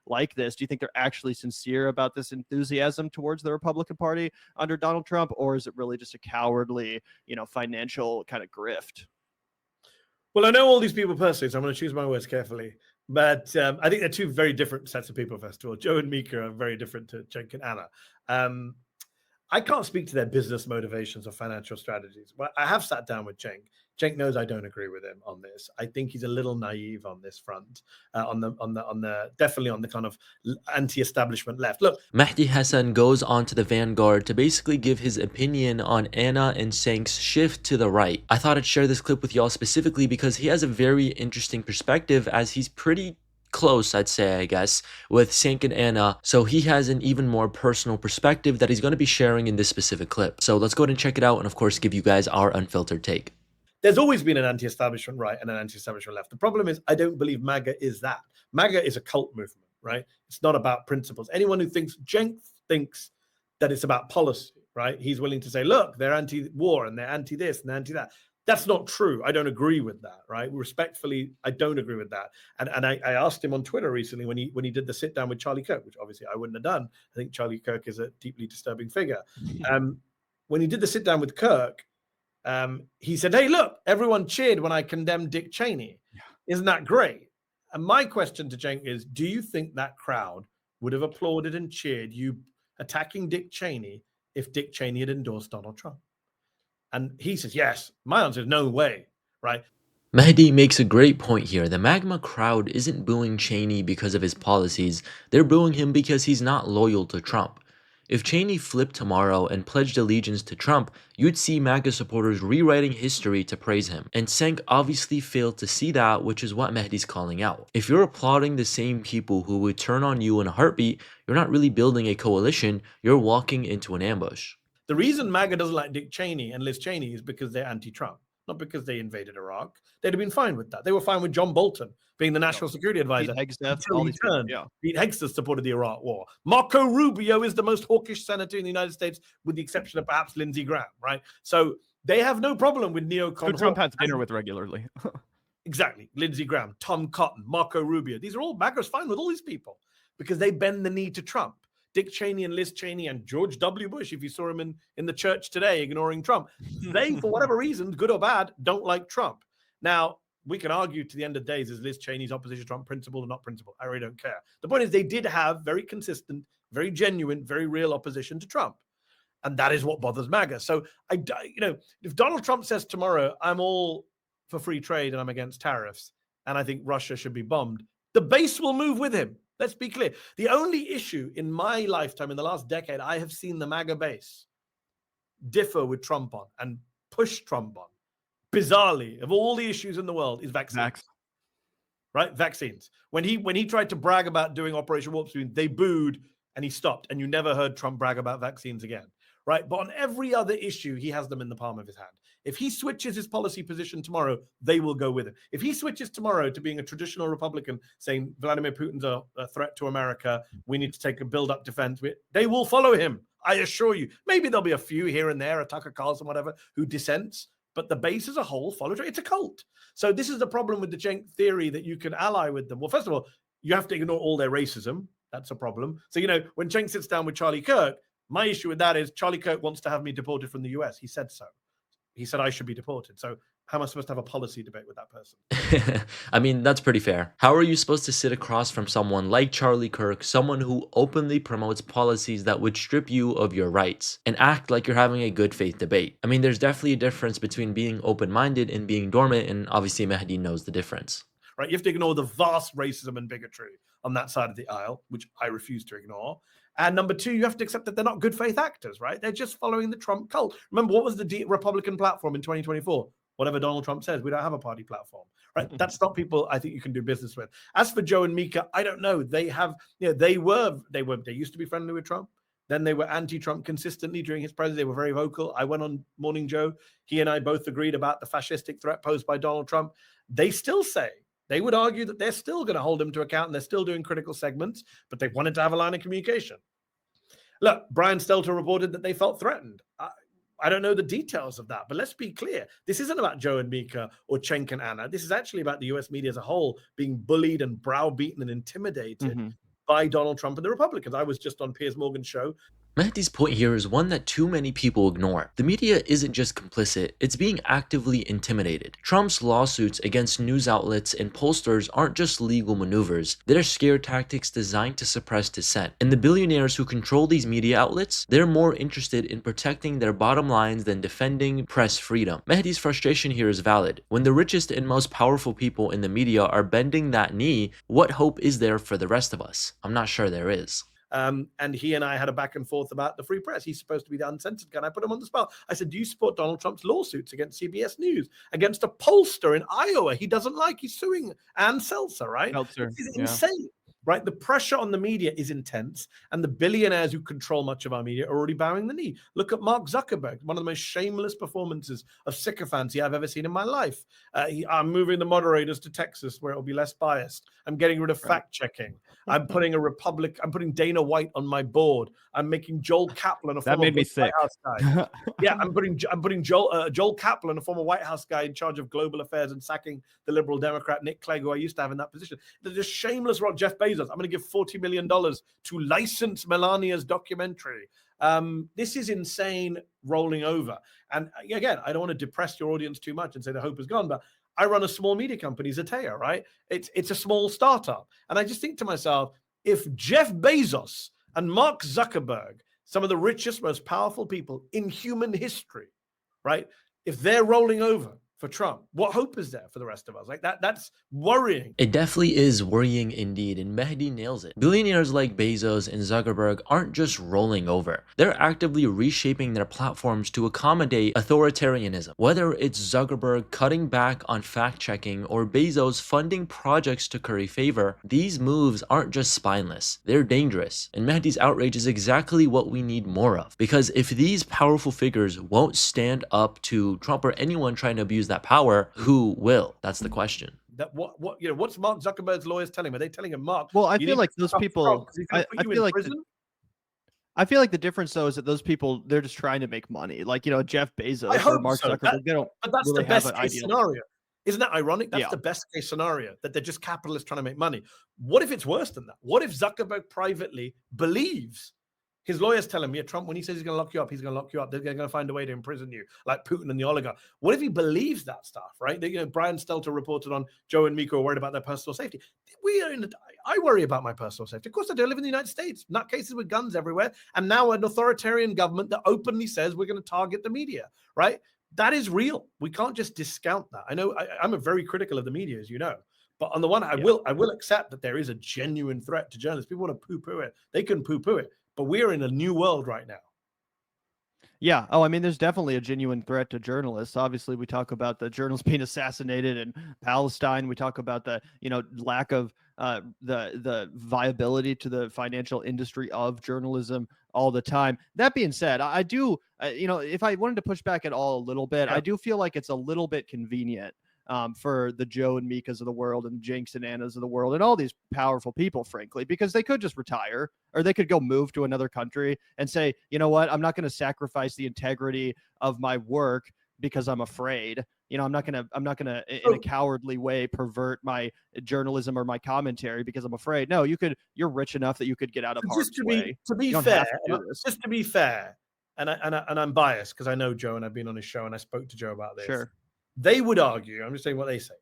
like this? Do you think they're actually sincere about this enthusiasm towards the Republican Party under Donald Trump, or is it really just a cowardly, financial kind of grift? Well, I know all these people personally, so I'm going to choose my words carefully. But I think they're two very different sets of people, first of all. Joe and Mika are very different to Cenk and Ana. I can't speak to their business motivations or financial strategies. But I have sat down with Cenk. Cenk knows I don't agree with him on this. I think he's a little naive on this front, definitely on the kind of anti-establishment left. Look, Mehdi Hassan goes on to the Vanguard to basically give his opinion on Ana and Cenk's shift to the right. I thought I'd share this clip with y'all specifically because he has a very interesting perspective, as he's pretty close, I'd say, I guess, with Cenk and Ana, so he has an even more personal perspective that he's going to be sharing in this specific clip. So let's go ahead and check it out and of course give you guys our unfiltered take. There's always been an anti-establishment right and an anti-establishment left. The problem is I don't believe MAGA is that. MAGA is a cult movement, right? It's not about principles. Anyone who thinks, Cenk thinks that it's about policy, right? He's willing to say, look, they're anti-war and they're anti-this and they're anti-that. That's not true. I don't agree with that, right? Respectfully, I don't agree with that. And I asked him on Twitter recently when he did the sit down with Charlie Kirk, which obviously I wouldn't have done. I think Charlie Kirk is a deeply disturbing figure. When he did the sit down with Kirk, he said, hey, look, everyone cheered when I condemned Dick Cheney. Yeah. Isn't that great? And my question to Cenk is, do you think that crowd would have applauded and cheered you attacking Dick Cheney if Dick Cheney had endorsed Donald Trump? And he says, yes. My answer is no way, right? Mehdi makes a great point here. The MAGA crowd isn't booing Cheney because of his policies. They're booing him because he's not loyal to Trump. If Cheney flipped tomorrow and pledged allegiance to Trump, you'd see MAGA supporters rewriting history to praise him. And Cenk obviously failed to see that, which is what Mehdi's calling out. If you're applauding the same people who would turn on you in a heartbeat, you're not really building a coalition, you're walking into an ambush. The reason MAGA doesn't like Dick Cheney and Liz Cheney is because they're anti-Trump, not because they invaded Iraq. They'd have been fine with that. They were fine with John Bolton being the national security advisor. Pete Hegseth supported the Iraq war. Marco Rubio is the most hawkish senator in the United States, with the exception of perhaps Lindsey Graham, right? So they have no problem with neocon. Who Trump has dinner with regularly. Exactly. Lindsey Graham, Tom Cotton, Marco Rubio. These are all MAGA's fine with all these people because they bend the knee to Trump. Dick Cheney and Liz Cheney and George W. Bush, if you saw him in the church today ignoring Trump, they, for whatever reason, good or bad, don't like Trump. Now, we can argue to the end of days, is Liz Cheney's opposition to Trump principled or not principled? I really don't care. The point is they did have very consistent, very genuine, very real opposition to Trump. And that is what bothers MAGA. So, if Donald Trump says tomorrow, I'm all for free trade and I'm against tariffs, and I think Russia should be bombed, the base will move with him. Let's be clear. The only issue in my lifetime, in the last decade, I have seen the MAGA base differ with Trump on and push Trump on, bizarrely, of all the issues in the world, is vaccines. Right? Vaccines. When he tried to brag about doing Operation Warp Speed, they booed and he stopped. And you never heard Trump brag about vaccines again. Right? But on every other issue, he has them in the palm of his hand. If he switches his policy position tomorrow, they will go with him. If he switches tomorrow to being a traditional Republican, saying Vladimir Putin's a threat to America, we need to take a build-up defense, they will follow him. I assure you. Maybe there'll be a few here and there, a Tucker Carlson, whatever, who dissents, but the base as a whole follows. It's a cult. So this is the problem with the Cenk theory that you can ally with them. Well, first of all, you have to ignore all their racism. That's a problem. So, when Cenk sits down with Charlie Kirk, my issue with that is Charlie Kirk wants to have me deported from the US. He said so. He said I should be deported. So how am I supposed to have a policy debate with that person? I mean, that's pretty fair. How are you supposed to sit across from someone like Charlie Kirk, someone who openly promotes policies that would strip you of your rights, and act like you're having a good faith debate? I mean, there's definitely a difference between being open-minded and being dormant, and obviously Mehdi knows the difference. Right? You have to ignore the vast racism and bigotry on that side of the aisle, which I refuse to ignore. And number two, you have to accept that they're not good faith actors, right? They're just following the Trump cult. Remember, what was the Republican platform in 2024? Whatever Donald Trump says, we don't have a party platform, right? That's not people I think you can do business with. As for Joe and Mika, I don't know. They have, they used to be friendly with Trump. Then they were anti-Trump consistently during his presidency. They were very vocal. I went on Morning Joe. He and I both agreed about the fascistic threat posed by Donald Trump. They still say, they would argue that they're still going to hold him to account and they're still doing critical segments, but they wanted to have a line of communication. Look, Brian Stelter reported that they felt threatened. I don't know the details of that, but let's be clear. This isn't about Joe and Mika or Cenk and Ana. This is actually about the US media as a whole being bullied and browbeaten and intimidated by Donald Trump and the Republicans. I was just on Piers Morgan's show. Mehdi's point here is one that too many people ignore. The media isn't just complicit, it's being actively intimidated. Trump's lawsuits against news outlets and pollsters aren't just legal maneuvers, they're scare tactics designed to suppress dissent. And the billionaires who control these media outlets, they're more interested in protecting their bottom lines than defending press freedom. Mehdi's frustration here is valid. When the richest and most powerful people in the media are bending that knee, what hope is there for the rest of us? I'm not sure there is. And he and I had a back and forth about the free press. He's supposed to be the uncensored guy. And I put him on the spot. I said, do you support Donald Trump's lawsuits against CBS News, against a pollster in Iowa he doesn't like? He's suing Ann Seltzer, right? Seltzer, It's yeah. insane, right? The pressure on the media is intense. And the billionaires who control much of our media are already bowing the knee. Look at Mark Zuckerberg, one of the most shameless performances of sycophancy I've ever seen in my life. I'm moving the moderators to Texas where it'll be less biased. I'm getting rid of fact checking. I'm putting Dana White on my board. I'm making Joel Kaplan, a That former made me White sick. House guy. Yeah, I'm putting Joel Kaplan, a former White House guy, in charge of global affairs and sacking the liberal Democrat Nick Clegg, who I used to have in that position. They're just shameless. Jeff Bezos. I'm going to give $40 million to license Melania's documentary. This is insane rolling over. And again, I don't want to depress your audience too much and say the hope is gone, but I run a small media company, Zatea, right? It's a small startup. And I just think to myself, if Jeff Bezos and Mark Zuckerberg, some of the richest, most powerful people in human history, right? If they're rolling over for Trump, what hope is there for the rest of us? Like that's worrying. It definitely is worrying indeed, and Mehdi nails it. Billionaires like Bezos and Zuckerberg aren't just rolling over. They're actively reshaping their platforms to accommodate authoritarianism. Whether it's Zuckerberg cutting back on fact-checking or Bezos funding projects to curry favor, these moves aren't just spineless, they're dangerous. And Mehdi's outrage is exactly what we need more of. Because if these powerful figures won't stand up to Trump or anyone trying to abuse that power, who will? That's the question. That what's Mark Zuckerberg's lawyers telling him? Are they telling him, Mark? Well, I you feel need like to those stop people. Trump 'cause he's gonna put I you feel in like prison? I feel like the difference though is that those people, they're just trying to make money. Like, Jeff I Bezos or hope Mark so. Zuckerberg, they don't But that's really the have best an case ideal. scenario. Isn't that ironic? That's Yeah. the best case scenario, that they're just capitalists trying to make money. What if it's worse than that? What if Zuckerberg privately believes his lawyers tell him, yeah, Trump, when he says he's going to lock you up, he's going to lock you up. They're going to find a way to imprison you, like Putin and the oligarch. What if he believes that stuff, right? Brian Stelter reported on Joe and Miko are worried about their personal safety. I worry about my personal safety. Of course I do. I live in the United States. Nutcases with guns everywhere. And now an authoritarian government that openly says we're going to target the media, right? That is real. We can't just discount that. I know I'm very critical of the media, as you know. But on the one hand, I will accept that there is a genuine threat to journalists. People want to poo-poo it. They can poo-poo it. But we're in a new world right now. Yeah. Oh, I mean, there's definitely a genuine threat to journalists. Obviously, we talk about the journalists being assassinated in Palestine. We talk about the, lack of the viability to the financial industry of journalism all the time. That being said, I do, if I wanted to push back at all a little bit, I do feel like it's a little bit convenient for the Joe and Mikas of the world and Cenks and Anas of the world and all these powerful people, frankly, because they could just retire or they could go move to another country and say, you know what, I'm not going to sacrifice the integrity of my work because I'm afraid. I'm not going to in a cowardly way pervert my journalism or my commentary because I'm afraid. No, you're rich enough that you could get out of harm's way. To be fair, and I'm biased because I know Joe and I've been on his show and I spoke to Joe about this. Sure. They would argue, I'm just saying what they say.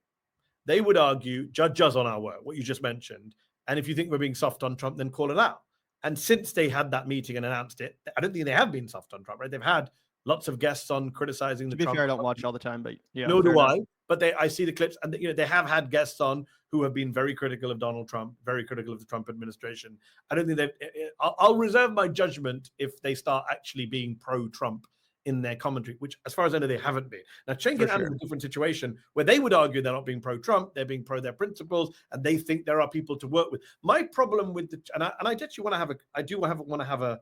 They would argue, judge us on our work, what you just mentioned. And if you think we're being soft on Trump, then call it out. And since they had that meeting and announced it, I don't think they have been soft on Trump, right? They've had lots of guests on criticizing the Trump. To be fair, I don't watch all the time, but yeah. Nor do I. But I see the clips, and they have had guests on who have been very critical of Donald Trump, very critical of the Trump administration. I don't think I'll reserve my judgment if they start actually being pro-Trump in their commentary, which, as far as I know, they haven't been. Now, Cenk and Ana is a different situation where they would argue they're not being pro-Trump, they're being pro their principles, and they think there are people to work with. My problem with I actually want to have a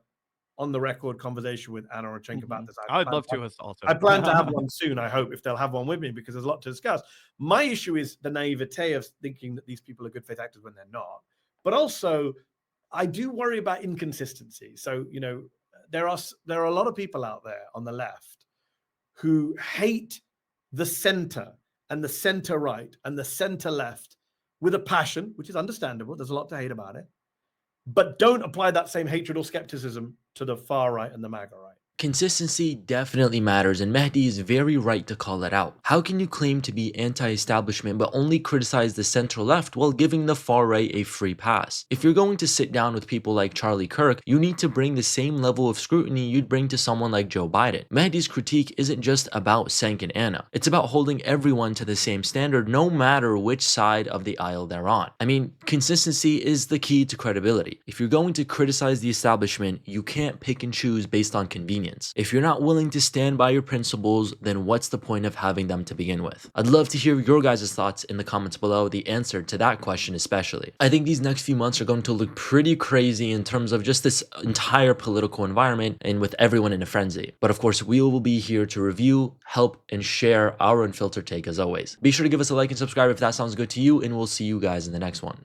on the record conversation with Ana or Cenk about this. I'd love to also. I plan to have one soon, I hope, if they'll have one with me, because there's a lot to discuss. My issue is the naivete of thinking that these people are good faith actors when they're not. But also, I do worry about inconsistency. So, there are a lot of people out there on the left who hate the center and the center right and the center left with a passion, which is understandable. There's a lot to hate about it. but don't apply that same hatred or skepticism to the far right and the MAGA right. Consistency definitely matters, and Mehdi is very right to call it out. How can you claim to be anti-establishment but only criticize the center-left while giving the far right a free pass? If you're going to sit down with people like Charlie Kirk, you need to bring the same level of scrutiny you'd bring to someone like Joe Biden. Mehdi's critique isn't just about Cenk and Ana. It's about holding everyone to the same standard no matter which side of the aisle they're on. I mean, consistency is the key to credibility. If you're going to criticize the establishment, you can't pick and choose based on convenience. If you're not willing to stand by your principles, then what's the point of having them to begin with? I'd love to hear your guys' thoughts in the comments below, the answer to that question especially. I think these next few months are going to look pretty crazy in terms of just this entire political environment and with everyone in a frenzy. But of course, we will be here to review, help, and share our unfiltered take as always. Be sure to give us a like and subscribe if that sounds good to you, and we'll see you guys in the next one.